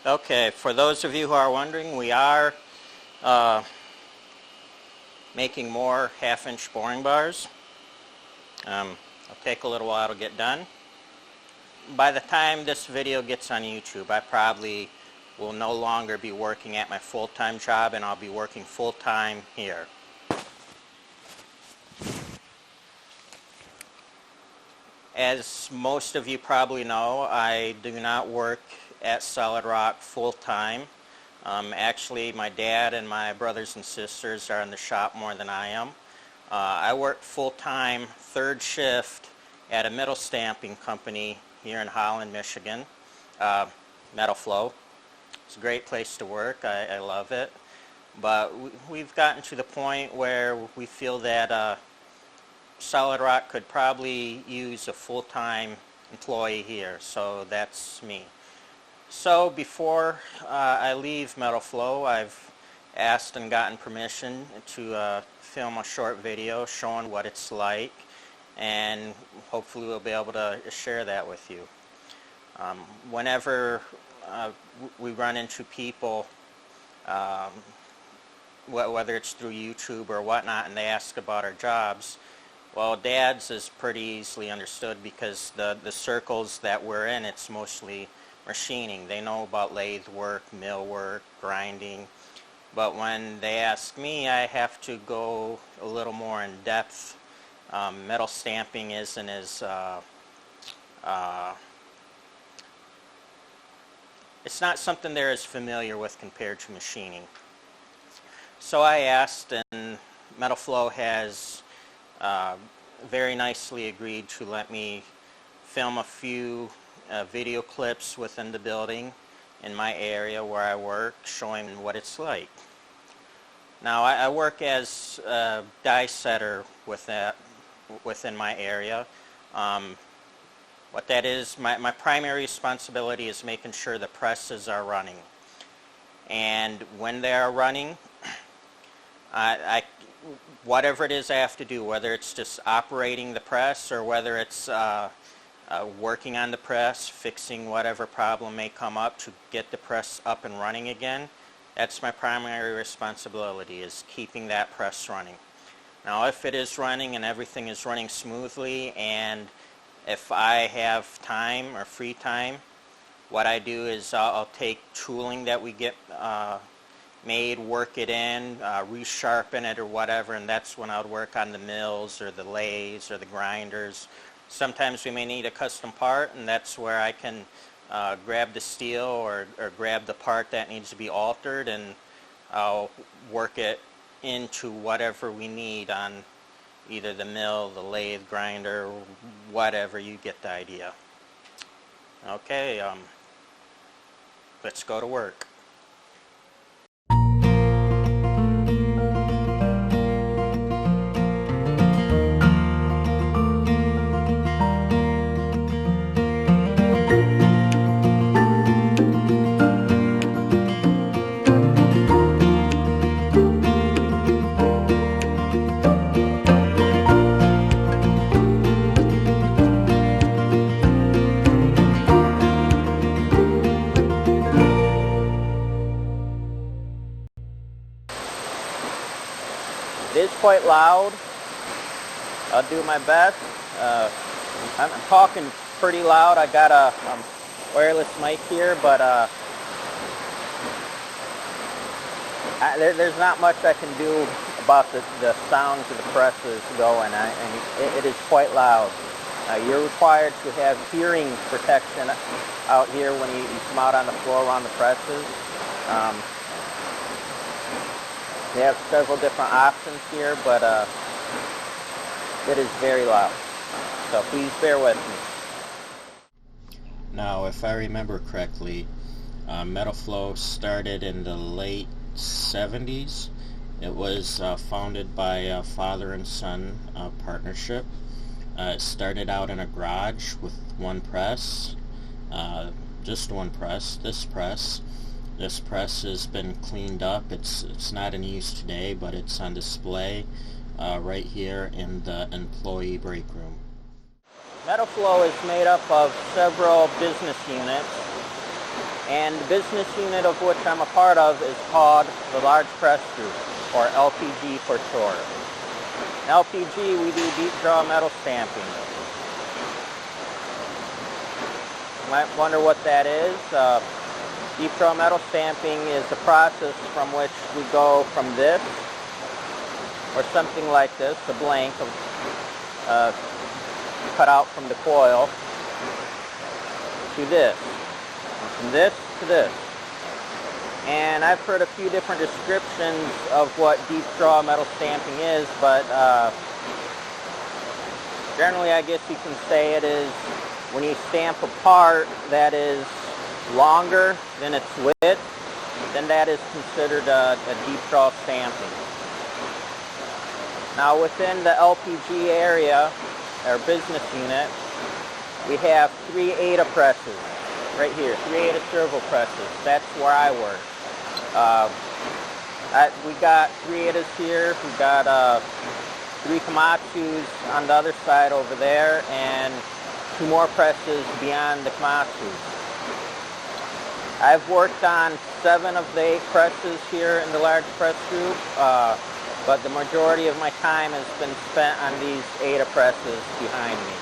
Okay, for those of you who are wondering, we are making more half-inch boring bars. It'll take a little while to get done. By the time this video gets on YouTube, I probably will no longer be working at my full-time job, and I'll be working full-time here. As most of you probably know, I do not work at Solid Rock full-time. Actually, my dad and my brothers and sisters are in the shop more than I am. I work full-time third shift at a metal stamping company here in Holland, Michigan, Metal Flow. It's a great place to work. I love it. But we've gotten to the point where we feel that Solid Rock could probably use a full-time employee here, so that's me. So before I leave Metal Flow, I've asked and gotten permission to film a short video showing what it's like, and hopefully we'll be able to share that with you. Whenever we run into people, whether it's through YouTube or whatnot, and they ask about our jobs, well, Dad's is pretty easily understood because the circles that we're in, it's mostly machining. They know about lathe work, mill work, grinding. But when they ask me, I have to go a little more in depth. Metal stamping isn't as it's not something they're as familiar with compared to machining. So I asked, and Metal Flow has very nicely agreed to let me film a few video clips within the building in my area where I work, showing what it's like. Now, I work as a die setter within my area. What that is, my primary responsibility is making sure the presses are running. And when they are running, whatever it is I have to do, whether it's just operating the press or whether it's working on the press, fixing whatever problem may come up to get the press up and running again, that's my primary responsibility, is keeping that press running. Now, if it is running and everything is running smoothly, and if I have time or free time, what I do is I'll take tooling that we get made, work it in, resharpen it or whatever, and that's when I would work on the mills or the lathes or the grinders. Sometimes we may need a custom part, and that's where I can grab the steel or grab the part that needs to be altered, and I'll work it into whatever we need on either the mill, the lathe, grinder, whatever. You get the idea. Okay, let's go to work. It is quite loud. I'll do my best. I'm talking pretty loud. I got a wireless mic here, but there's not much I can do about the sounds of the presses going, and it is quite loud. You're required to have hearing protection out here when you come out on the floor around the presses. They have several different options here, but it is very loud. So please bear with me. Now, if I remember correctly, Metal Flow started in the late 70s. It was founded by a father and son partnership. It started out in a garage with one press, just one press, this press. This press has been cleaned up. It's not in use today, but it's on display right here in the employee break room. Metal Flow is made up of several business units. And the business unit of which I'm a part of is called the Large Press Group, or LPG for short. In LPG, we do deep draw metal stamping. You might wonder what that is. Deep draw metal stamping is the process from which we go from this, or something like this, a blank cut out from the coil, to this, and from this to this. And I've heard a few different descriptions of what deep draw metal stamping is, but generally I guess you can say it is when you stamp a part that is longer than its width, then that is considered a deep draw stamping. Now within the LPG area, our business unit, we have 3 ADA presses right here, 3 ADA servo presses. That's where I work. We got 3 ADAs here. We got 3 Komatsus on the other side over there, and 2 more presses beyond the Komatsus. I've worked on 7 of the 8 presses here in the Large Press Group, but the majority of my time has been spent on these ADA presses behind me.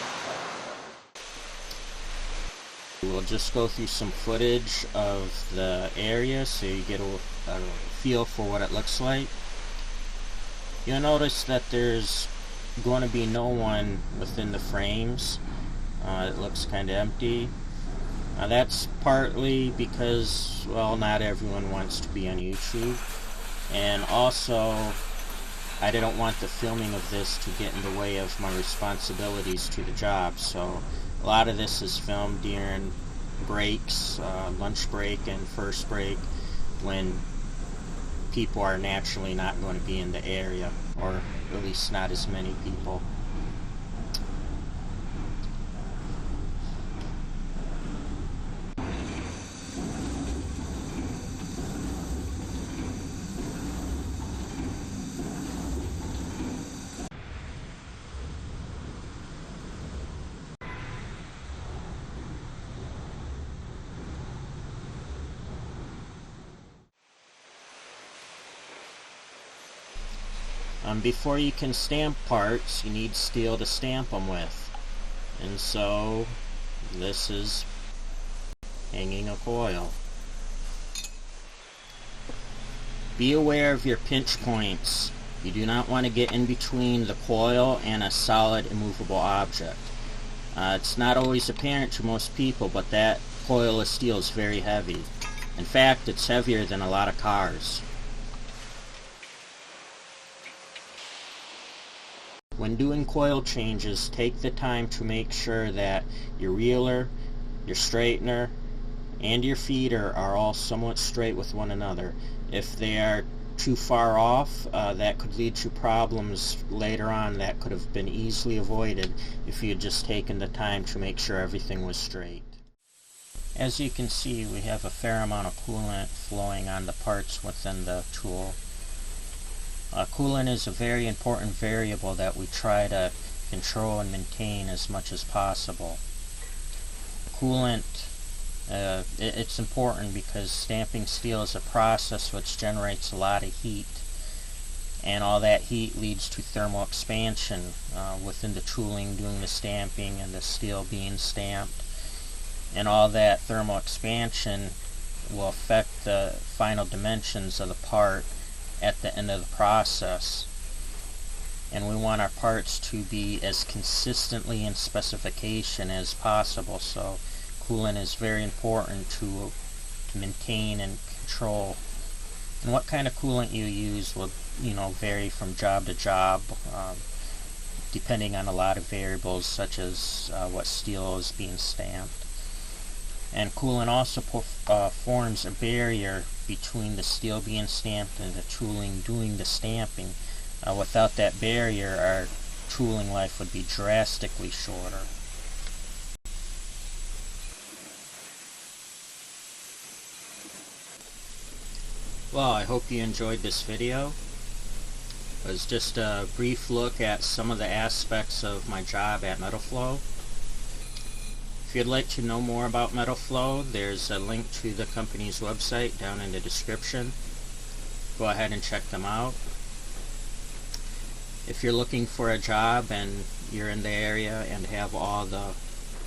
We'll just go through some footage of the area so you get a feel for what it looks like. You'll notice that there's going to be no one within the frames. It looks kind of empty. That's partly because, well, not everyone wants to be on YouTube, and also I didn't want the filming of this to get in the way of my responsibilities to the job, so a lot of this is filmed during breaks, lunch break and first break, when people are naturally not going to be in the area, or at least not as many people. Before you can stamp parts, you need steel to stamp them with. And so, this is hanging a coil. Be aware of your pinch points. You do not want to get in between the coil and a solid immovable object. It's not always apparent to most people, but that coil of steel is very heavy. In fact, it's heavier than a lot of cars. When doing coil changes, take the time to make sure that your reeler, your straightener, and your feeder are all somewhat straight with one another. If they are too far off, that could lead to problems later on that could have been easily avoided if you had just taken the time to make sure everything was straight. As you can see, we have a fair amount of coolant flowing on the parts within the tool. Coolant is a very important variable that we try to control and maintain as much as possible. Coolant, it's important because stamping steel is a process which generates a lot of heat, and all that heat leads to thermal expansion within the tooling doing the stamping and the steel being stamped, and all that thermal expansion will affect the final dimensions of the part at the end of the process. And we want our parts to be as consistently in specification as possible, so coolant is very important to maintain and control. And what kind of coolant you use will, vary from job to job, depending on a lot of variables such as what steel is being stamped. And coolant also forms a barrier between the steel being stamped and the tooling doing the stamping. Without that barrier, our tooling life would be drastically shorter. Well, I hope you enjoyed this video. It was just a brief look at some of the aspects of my job at Metal Flow. If If you'd like to know more about Metalflow, there's a link to the company's website down in the description. Go ahead and check them out. If you're looking for a job and you're in the area and have all the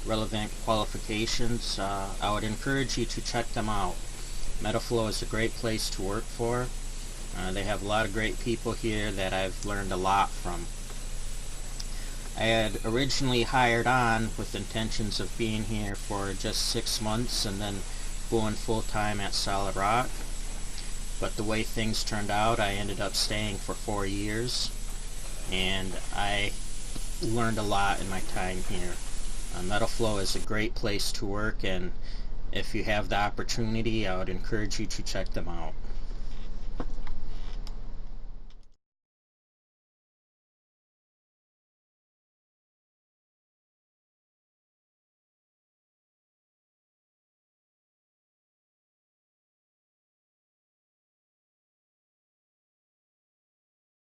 relevant qualifications, I would encourage you to check them out. Metalflow is a great place to work for. They have a lot of great people here that I've learned a lot from. I had originally hired on with intentions of being here for just 6 months and then going full-time at Solid Rock. But the way things turned out, I ended up staying for 4 years, and I learned a lot in my time here. Metalflow is a great place to work, and if you have the opportunity, I would encourage you to check them out.